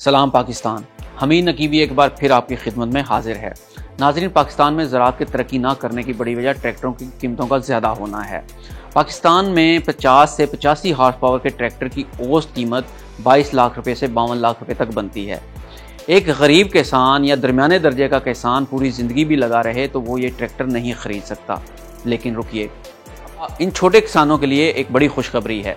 सलाम पाकिस्तान। हमीद नकीबी एक बार फिर आपकी खिदमत में हाजिर है। नाज़रीन, पाकिस्तान में ज़राअत की तरक्की ना करने की बड़ी वजह ट्रैक्टरों की कीमतों का ज़्यादा होना है। पाकिस्तान में 50 से 85 हार्स पावर के ट्रैक्टर की औसत कीमत 22 लाख रुपये से 52 लाख रुपये तक बनती है। एक गरीब किसान या दरमियाने दर्जे का किसान पूरी ज़िंदगी भी लगा रहे तो वो ये ट्रैक्टर नहीं ख़रीद सकता। लेकिन रुकिए, इन छोटे किसानों के लिए एक बड़ी खुशखबरी है।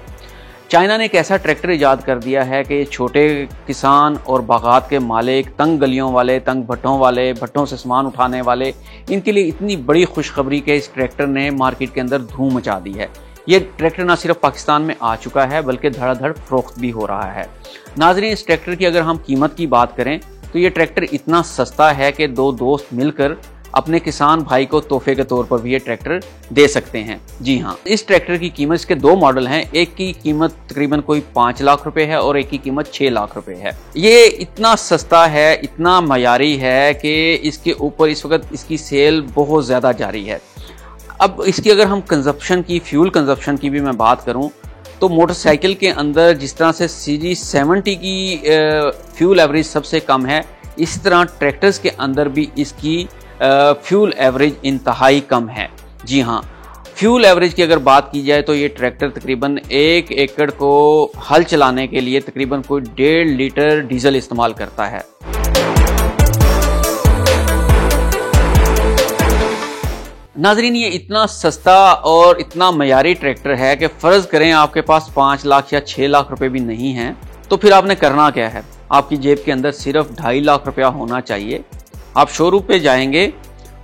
चाइना ने एक ऐसा ट्रैक्टर इजाद कर दिया है कि छोटे किसान और बागात के मालिक, तंग गलियों वाले, तंग भट्टों वाले, भट्टों से सामान उठाने वाले, इनके लिए इतनी बड़ी खुशखबरी के इस ट्रैक्टर ने मार्केट के अंदर धूम मचा दी है। ये ट्रैक्टर ना सिर्फ पाकिस्तान में आ चुका है बल्कि धड़ाधड़ फरोख्त भी हो रहा है। नाज़रीन, इस ट्रैक्टर की अगर हम कीमत की बात करें तो ये ट्रैक्टर इतना सस्ता है कि दो दोस्त मिलकर अपने किसान भाई को तोहफे के तौर पर भी ये ट्रैक्टर दे सकते हैं। जी हाँ, इस ट्रैक्टर की कीमत, इसके दो मॉडल हैं, एक की कीमत तकरीबन कोई 5 लाख रुपए है और एक की कीमत 6 लाख रुपए है। ये इतना सस्ता है, इतना मयारी है कि इसके ऊपर इस वक्त इसकी सेल बहुत ज़्यादा जारी है। अब इसकी अगर हम कंजप्शन की, फ्यूल कंजप्शन की भी मैं बात करूँ तो मोटरसाइकिल के अंदर जिस तरह से सीरीज 70 की फ्यूल एवरेज सबसे कम है, इस तरह ट्रैक्टर्स के अंदर भी इसकी फ्यूल एवरेज इंतहाई कम है। जी हाँ, फ्यूल एवरेज की अगर बात की जाए तो ये ट्रैक्टर तकरीबन 1 एकड़ को हल चलाने के लिए तकरीबन कोई 1.5 लीटर डीजल इस्तेमाल करता है। नाजरीन, ये इतना सस्ता और इतना मयारी ट्रैक्टर है कि फ़र्ज़ करें आपके पास 5 लाख या 6 लाख रुपए भी नहीं हैं तो फिर आपने करना क्या है। आपकी जेब के अंदर सिर्फ 2.5 लाख रुपया होना चाहिए। आप शोरूम पे जाएंगे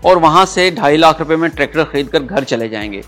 और वहां से 2.5 लाख रुपए में ट्रैक्टर खरीद कर घर चले जाएंगे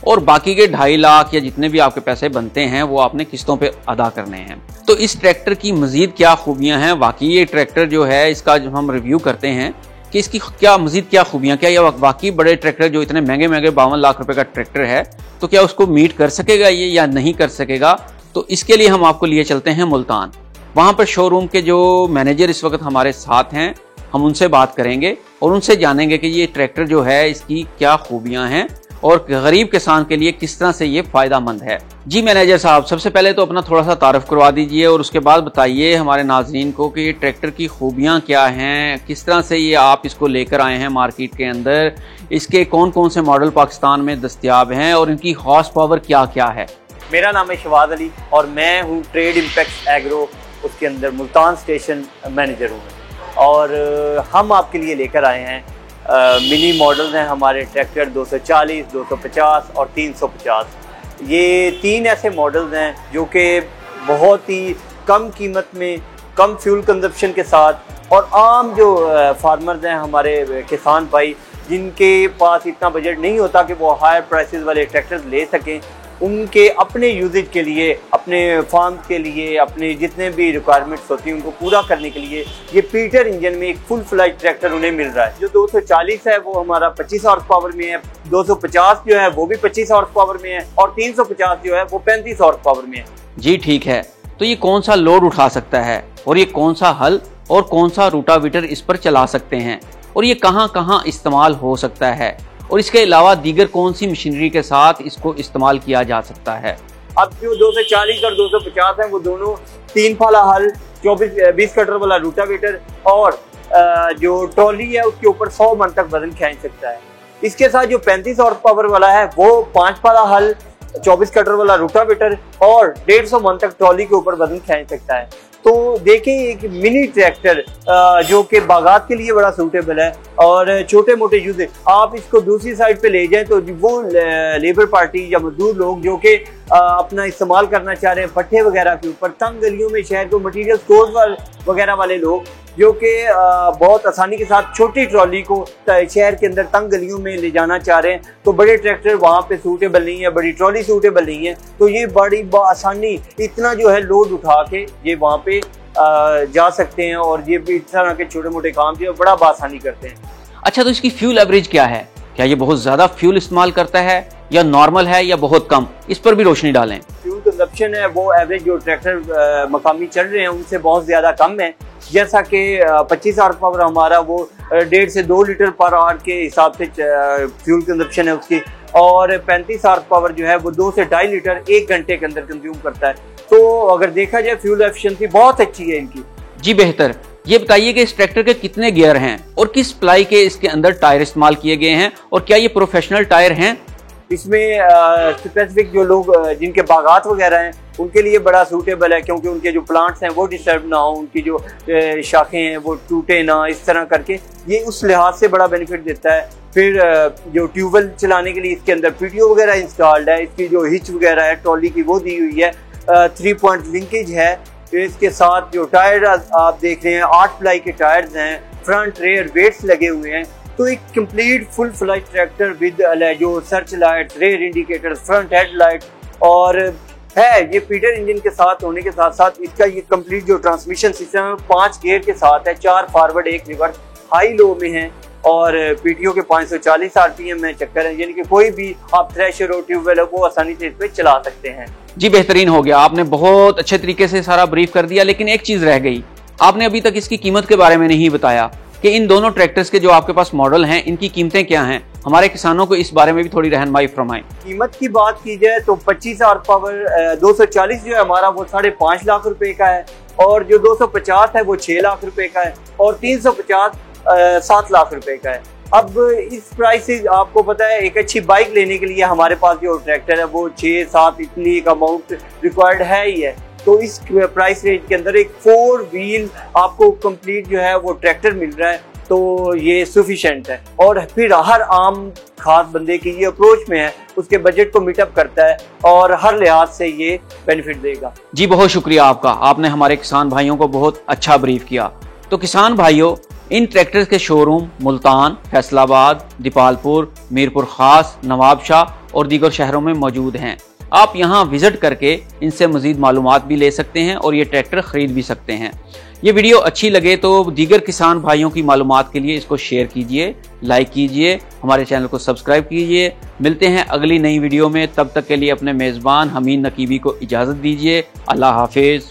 और बाकी के 2.5 लाख या जितने भी आपके पैसे बनते हैं वो आपने किस्तों पे अदा करने हैं। तो इस ट्रैक्टर की मजीद क्या खूबियां हैं, वाकई ये ट्रैक्टर जो है इसका जब हम रिव्यू करते हैं कि इसकी क्या मजीद क्या खूबियां, क्या ये वाकई बड़े ट्रैक्टर जो इतने महंगे 52 लाख रुपए का ट्रैक्टर है तो क्या उसको मीट कर सकेगा ये या नहीं कर सकेगा। तो इसके लिए हम आपको लिए चलते हैं मुल्तान। वहां पर शोरूम के जो मैनेजर इस वक्त हमारे साथ हैं, हम उनसे बात करेंगे और उनसे जानेंगे कि ये ट्रैक्टर जो है इसकी क्या खूबियां हैं और गरीब किसान के लिए किस तरह से ये फायदा मंद है। जी मैनेजर साहब, सबसे पहले तो अपना थोड़ा सा तारुफ करवा दीजिए और उसके बाद बताइए हमारे नाजरीन को कि ये ट्रैक्टर की खूबियां क्या हैं, किस तरह से ये आप इसको लेकर आए हैं मार्केट के अंदर, इसके कौन कौन से मॉडल पाकिस्तान में दस्तयाब हैं और इनकी हॉर्स पावर क्या क्या है। मेरा नाम है शवाद अली और मैं हूँ ट्रेड इम्पैक्ट एग्रो, उसके अंदर मुल्तान स्टेशन मैनेजर हूँ और हम आपके लिए लेकर आए हैं मिनी मॉडल्स हैं हमारे ट्रैक्टर 240, 250 और 350। ये 3 ऐसे मॉडल्स हैं जो कि बहुत ही कम कीमत में, कम फ्यूल कंजप्शन के साथ और आम जो फार्मर्स हैं हमारे किसान भाई जिनके पास इतना बजट नहीं होता कि वो हायर प्राइसेस वाले ट्रैक्टर्स ले सकें, उनके अपने यूजेज के लिए, अपने फार्म के लिए, अपने जितने भी रिक्वायरमेंट्स होती हैं उनको पूरा करने के लिए ये पीटर इंजन में एक फुल फ्लैज ट्रैक्टर उन्हें मिल रहा है। जो 240 है वो हमारा 25 हॉर्स पावर में है, 250 जो है वो भी 25 हॉर्स पावर में है और 350 जो है वो 35 हॉर्स पावर में है। जी ठीक है, तो ये कौन सा लोड उठा सकता है और ये कौन सा हल और कौन सा रूटावीटर इस पर चला सकते हैं और ये कहाँ कहाँ इस्तेमाल हो सकता है और इसके अलावा दीगर कौन सी मशीनरी के साथ इसको इस्तेमाल किया जा सकता है। अब जो 240 और 250 है वो दोनों 3 फाला हल, 20 कटर वाला रूटावेटर और जो ट्रॉली है उसके ऊपर 100 मन तक वजन खींच सकता है। इसके साथ जो 35 हॉर्स पावर वाला है वो 5 फाला हल, 24 कटर वाला रूटावेटर और 150 मन तक ट्रॉली के ऊपर वजन खींच सकता है। तो देखें, एक मिनी ट्रैक्टर जो कि बागात के लिए बड़ा सूटेबल है और छोटे मोटे यूज, आप इसको दूसरी साइड पे ले जाएं तो वो लेबर पार्टी या मजदूर लोग जो कि अपना इस्तेमाल करना चाह रहे हैं भट्ठे वगैरह के ऊपर, तंग गलियों में शहर को मटीरियल स्टोर वगैरह वाले लोग जो कि बहुत आसानी के साथ छोटी ट्रॉली को शहर के अंदर तंग गलियों में ले जाना चाह रहे हैं तो बड़े ट्रैक्टर वहाँ पे सूटेबल नहीं है, बड़ी ट्रॉली सूटेबल नहीं है, तो ये बड़ी आसानी इतना जो है लोड उठा के ये वहाँ पे जा सकते हैं और ये भी इस तरह के छोटे मोटे काम जो बड़ा आसानी करते हैं। अच्छा, तो इसकी फ्यूल एवरेज क्या है? क्या ये बहुत ज्यादा फ्यूल इस्तेमाल करता है या नॉर्मल है या बहुत कम? इस पर भी रोशनी डालें। फ्यूल कंजप्शन है वो एवरेज जो ट्रैक्टर मकामी चल रहे हैं उनसे बहुत ज्यादा कम है। जैसा कि 25 हॉर्स पावर हमारा वो 1.5 से 2 लीटर पर आवर के हिसाब से फ्यूल कंजप्शन है उसकी और 35 हॉर्स पावर जो है वो 2 से 2.5 लीटर 1 घंटे के अंदर कंज्यूम करता है। तो अगर देखा जाए फ्यूल एफिशिएंसी बहुत अच्छी है इनकी। जी बेहतर। ये बताइए कि इस ट्रैक्टर के कितने गियर हैं और किस प्लाई के इसके अंदर टायर इस्तेमाल किए गए हैं और क्या ये प्रोफेशनल टायर हैं? इसमें स्पेसिफिक जो लोग जिनके बागात वगैरह हैं उनके लिए बड़ा सूटेबल है, क्योंकि उनके जो प्लांट्स हैं वो डिस्टर्ब ना हो, उनकी जो शाखें हैं वो टूटे ना, इस तरह करके ये उस लिहाज से बड़ा बेनिफिट देता है। फिर जो ट्यूबवेल चलाने के लिए इसके अंदर पीटीओ वगैरह इंस्टॉल्ड है, इसकी जो हिच वगैरह है ट्रॉली की वो दी हुई है, 3 पॉइंट लिंकेज है। इसके साथ जो टायर आप देख रहे हैं 8 प्लाई के टायर्स हैं, फ्रंट रेयर वेट्स लगे हुए हैं। तो एक complete full flight tractor with जो search light, rear indicator, front head light और है ये पीटर इंजन के साथ होने के साथ साथ इसका ये कंप्लीट जो ट्रांसमिशन सिस्टम है 5 गियर के साथ है, 4 फॉरवर्ड 1 रिवर्स, हाई लो में है और पीटीओ के 540 आरपीएम में चक्कर है, यानी कि कोई भी आप थ्रेशर और ट्यूबवेल है वो आसानी से इस पर चला सकते हैं। जी बेहतरीन हो गया, आपने बहुत अच्छे तरीके से सारा ब्रीफ कर दिया, लेकिन एक चीज रह गई, आपने अभी तक इसकी कीमत के बारे में नहीं बताया कि इन दोनों ट्रैक्टर्स के जो आपके पास मॉडल हैं इनकी कीमतें क्या हैं। हमारे किसानों को इस बारे में भी थोड़ी रहनुमाई फरमाएं। कीमत की बात की जाए तो 25 आर पावर 240 जो है हमारा वो 5.5 लाख रुपए का है, और जो 250 है वो 6 लाख रुपए का है, और 350 7 लाख रुपए का है। अब इस प्राइस से आपको पता है एक अच्छी बाइक लेने के लिए हमारे पास जो ट्रैक्टर है वो 6-7 इतनी एक अमाउंट रिक्वायर्ड है ही है। तो इस प्राइस रेंज के अंदर एक 4 व्हील आपको कंप्लीट जो है वो ट्रैक्टर मिल रहा है, तो ये सफिशिएंट है। और फिर हर आम खास बंदे की ये अप्रोच में है, उसके बजट को मीटअप करता है और हर लिहाज से ये बेनिफिट देगा। जी बहुत शुक्रिया आपका, आपने हमारे किसान भाइयों को बहुत अच्छा ब्रीफ किया। तो किसान भाइयों, इन ट्रैक्टर्स के शोरूम मुल्तान, फैसलाबाद, दीपालपुर, मीरपुर खास, नवाबशाह और दीगर शहरों में मौजूद हैं। आप यहाँ विजिट करके इनसे मजीद मालूमात भी ले सकते हैं और ये ट्रैक्टर खरीद भी सकते हैं। ये वीडियो अच्छी लगे तो दीगर किसान भाइयों की मालूमात के लिए इसको शेयर कीजिए, लाइक कीजिए, हमारे चैनल को सब्सक्राइब कीजिए। मिलते हैं अगली नई वीडियो में, तब तक के लिए अपने मेज़बान हमीद नकीबी को इजाज़त दीजिए। अल्लाह हाफिज़।